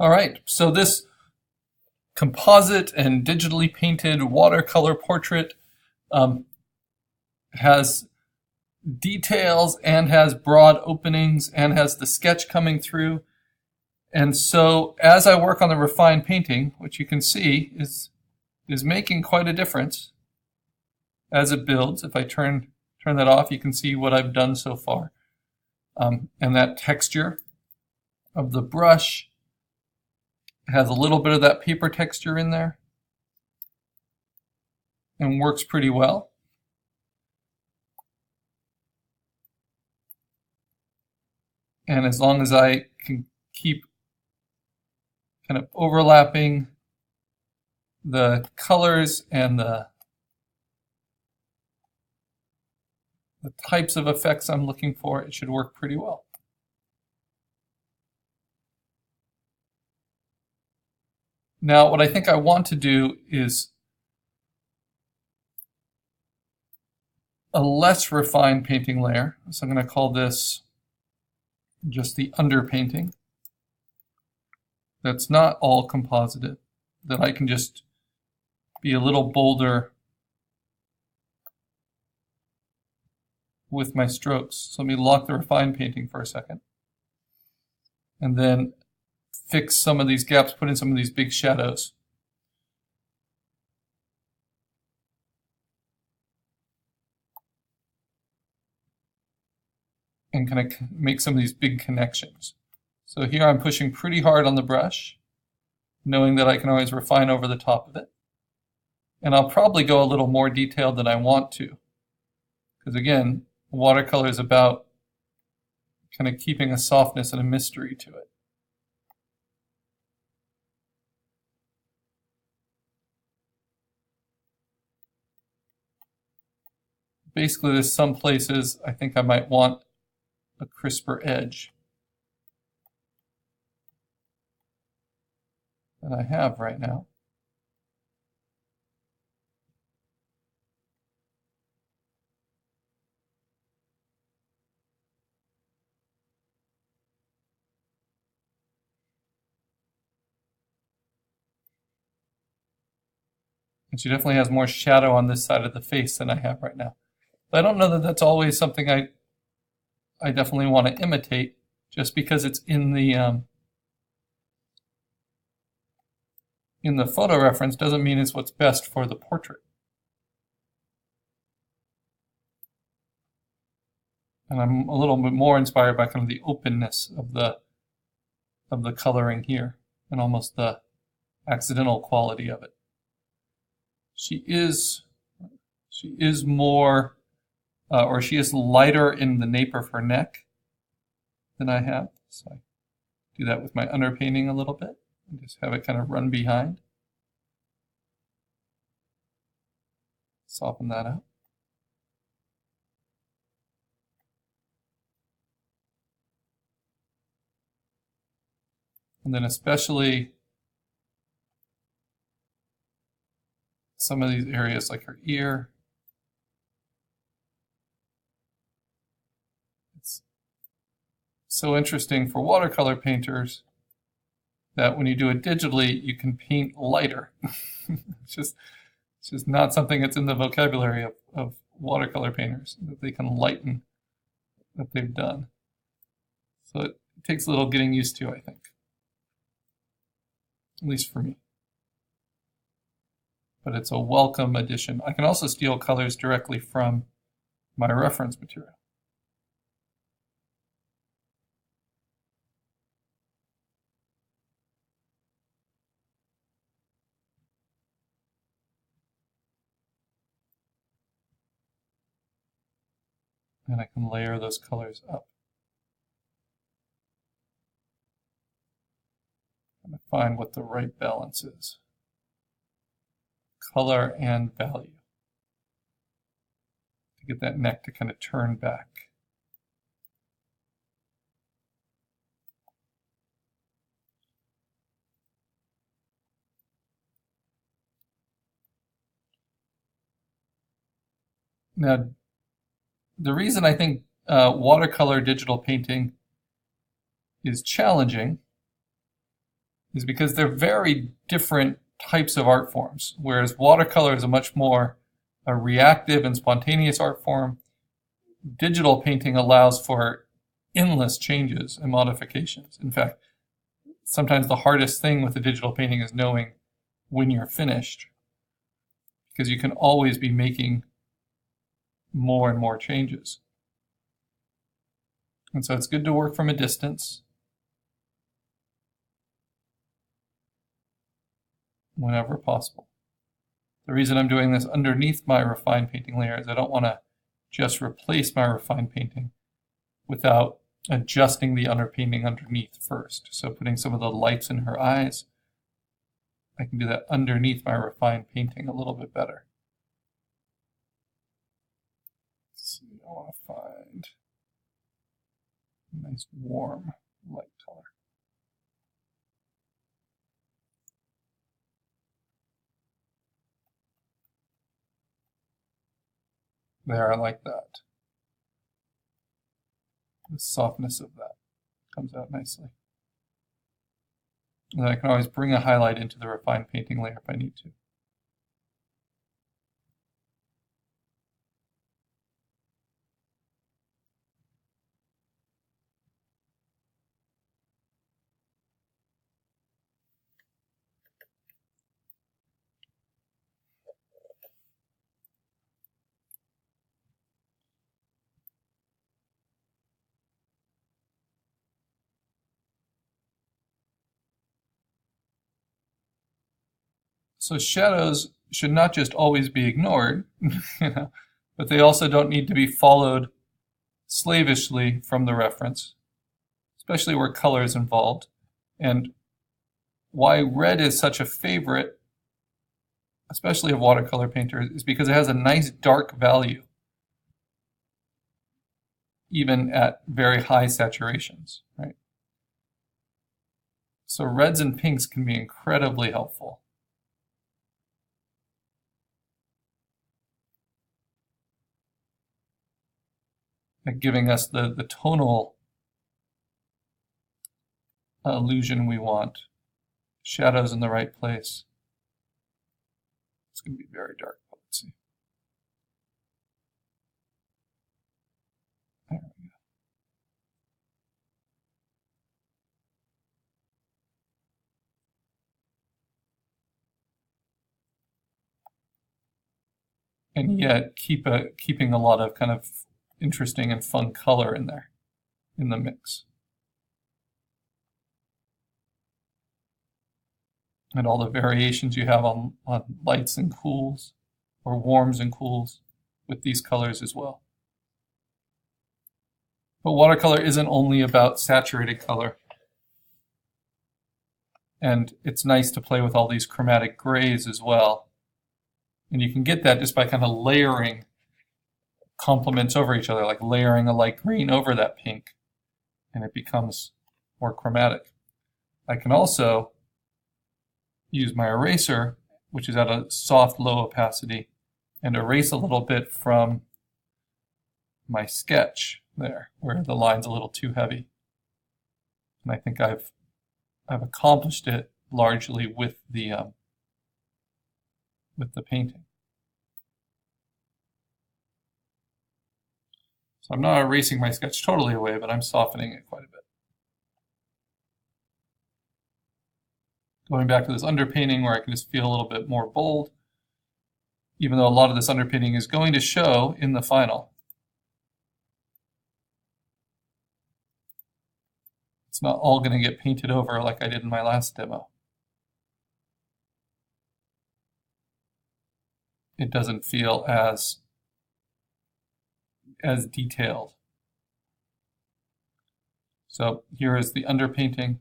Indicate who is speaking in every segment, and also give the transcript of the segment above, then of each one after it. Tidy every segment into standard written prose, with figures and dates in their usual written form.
Speaker 1: All right, so this composite and digitally painted watercolor portrait has details and has broad openings and has the sketch coming through. And so as I work on the refined painting, which you can see is making quite a difference as it builds. If I turn that off, you can see what I've done so far. And that texture of the brush has a little bit of that paper texture in there and works pretty well. And as long as I can keep kind of overlapping the colors and the types of effects I'm looking for, it should work pretty well. Now, what I think I want to do is a less refined painting layer. So I'm going to call this just the underpainting. That's not all composited, that I can just be a little bolder with my strokes. So let me lock the refined painting for a second. And then fix some of these gaps, put in some of these big shadows. And kind of make some of these big connections. So here I'm pushing pretty hard on the brush, knowing that I can always refine over the top of it. And I'll probably go a little more detailed than I want to. Because again, watercolor is about kind of keeping a softness and a mystery to it. Basically, there's some places I think I might want a crisper edge than I have right now. And she definitely has more shadow on this side of the face than I have right now. But I don't know that that's always something I definitely want to imitate, just because it's in the photo reference doesn't mean it's what's best for the portrait. And I'm a little bit more inspired by kind of the openness of the coloring here and almost the accidental quality of it. She is more, or she is lighter in the nape of her neck than I have. So I do that with my underpainting a little bit and just have it kind of run behind. Soften that out. And then especially some of these areas like her ear. It's so interesting for watercolor painters that when you do it digitally, you can paint lighter. It's just not something that's in the vocabulary of watercolor painters, that they can lighten what they've done. So it takes a little getting used to, I think. At least for me. But it's a welcome addition. I can also steal colors directly from my reference material. And I can layer those colors up. And find what the right balance is. Color and value. To get that neck to kind of turn back. Now, the reason I think watercolor digital painting is challenging is because they're very different types of art forms. Whereas watercolor is a much more a reactive and spontaneous art form, digital painting allows for endless changes and modifications. In fact, sometimes the hardest thing with a digital painting is knowing when you're finished, because you can always be making more and more changes. And so it's good to work from a distance whenever possible. The reason I'm doing this underneath my refined painting layer is I don't want to just replace my refined painting without adjusting the underpainting underneath first. So putting some of the lights in her eyes, I can do that underneath my refined painting a little bit better. Let's see, I want to find a nice warm light color. There, I like that. The softness of that comes out nicely. And then I can always bring a highlight into the refined painting layer if I need to. So shadows should not just always be ignored, but they also don't need to be followed slavishly from the reference, especially where color is involved. And why red is such a favorite, especially of watercolor painters, is because it has a nice dark value, even at very high saturations, right? So reds and pinks can be incredibly helpful. At giving us the tonal illusion we want. Shadows in the right place. It's going to be very dark. Let's see. There we go. And yet keeping a lot of kind of interesting and fun color in there, in the mix. And all the variations you have on lights and cools, or warms and cools, with these colors as well. But watercolor isn't only about saturated color. And it's nice to play with all these chromatic grays as well. And you can get that just by kind of layering complements over each other, like layering a light green over that pink, and it becomes more chromatic. I can also use my eraser, which is at a soft, low opacity, and erase a little bit from my sketch there, where the line's a little too heavy. And I think I've accomplished it largely with the painting. So I'm not erasing my sketch totally away, but I'm softening it quite a bit. Going back to this underpainting where I can just feel a little bit more bold, even though a lot of this underpainting is going to show in the final. It's not all going to get painted over like I did in my last demo. It doesn't feel as detailed. So here is the underpainting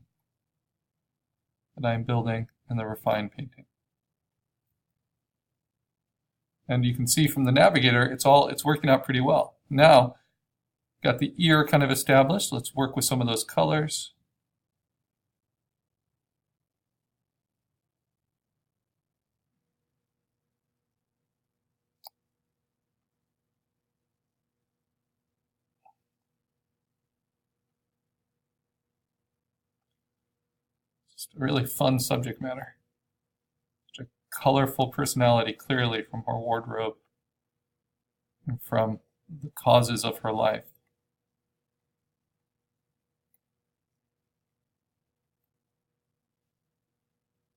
Speaker 1: that I'm building and the refined painting. And you can see from the navigator, it's working out pretty well. Now, got the ear kind of established. Let's work with some of those colors. It's a really fun subject matter. Such a colorful personality, clearly from her wardrobe and from the causes of her life.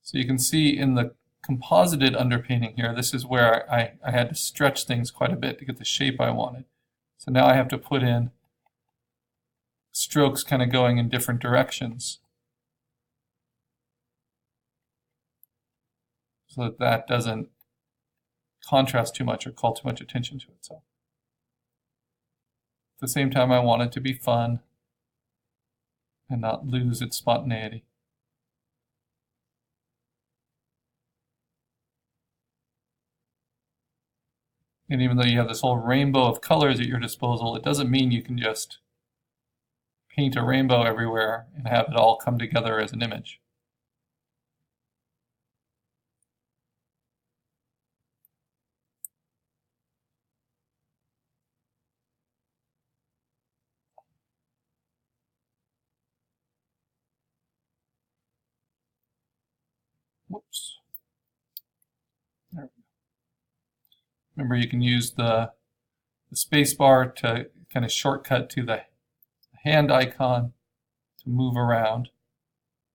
Speaker 1: So you can see in the composited underpainting here, this is where I had to stretch things quite a bit to get the shape I wanted. So now I have to put in strokes kind of going in different directions so that that doesn't contrast too much or call too much attention to itself. At the same time, I want it to be fun and not lose its spontaneity. And even though you have this whole rainbow of colors at your disposal, it doesn't mean you can just paint a rainbow everywhere and have it all come together as an image. Whoops. There we go. Remember, you can use the space bar to kind of shortcut to the hand icon to move around.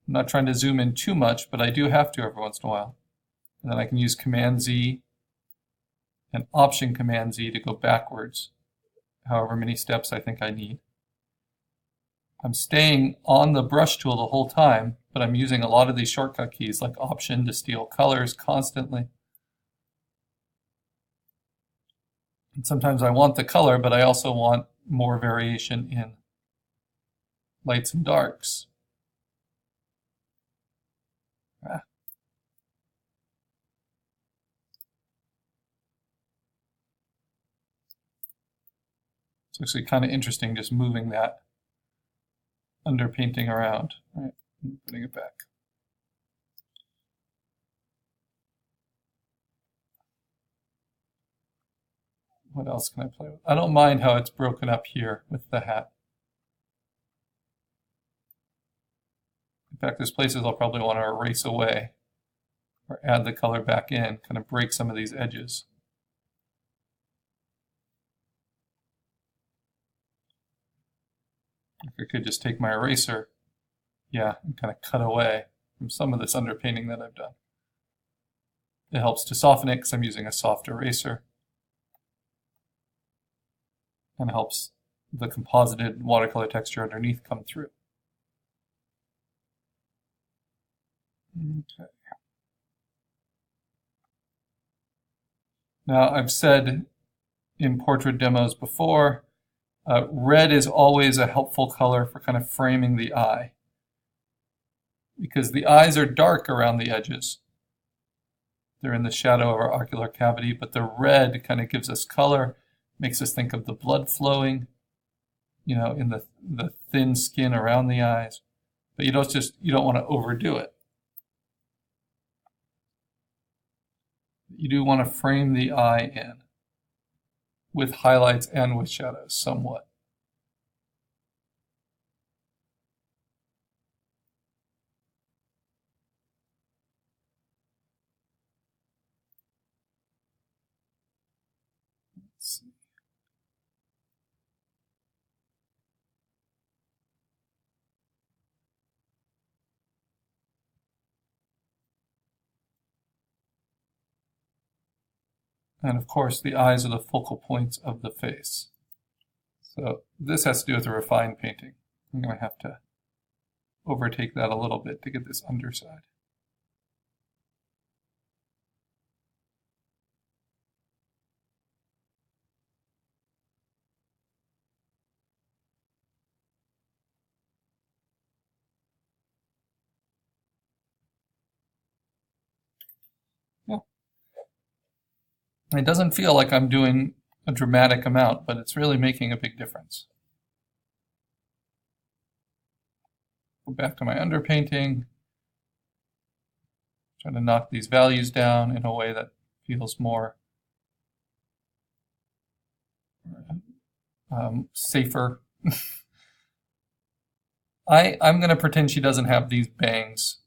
Speaker 1: I'm not trying to zoom in too much, but I do have to every once in a while. And then I can use Command Z and Option Command Z to go backwards, however many steps I think I need. I'm staying on the brush tool the whole time, but I'm using a lot of these shortcut keys like Option to steal colors constantly. And sometimes I want the color, but I also want more variation in lights and darks. It's actually kind of interesting just moving that underpainting around, right, and putting it back. What else can I play with? I don't mind how it's broken up here with the hat. In fact, there's places I'll probably want to erase away or add the color back in, kind of break some of these edges. I could just take my eraser, and kind of cut away from some of this underpainting that I've done. It helps to soften it because I'm using a soft eraser. And helps the composited watercolor texture underneath come through. Okay. Now, I've said in portrait demos before, red is always a helpful color for kind of framing the eye, because the eyes are dark around the edges. They're in the shadow of our ocular cavity, but the red kind of gives us color, makes us think of the blood flowing, in the thin skin around the eyes. But you don't want to overdo it. You do want to frame the eye in with highlights and with shadows somewhat. Let's see. And of course, the eyes are the focal points of the face. So this has to do with the refined painting. I'm going to have to overtake that a little bit to get this underside. It doesn't feel like I'm doing a dramatic amount, but it's really making a big difference. Go back to my underpainting. Try to knock these values down in a way that feels more safer. I'm going to pretend she doesn't have these bangs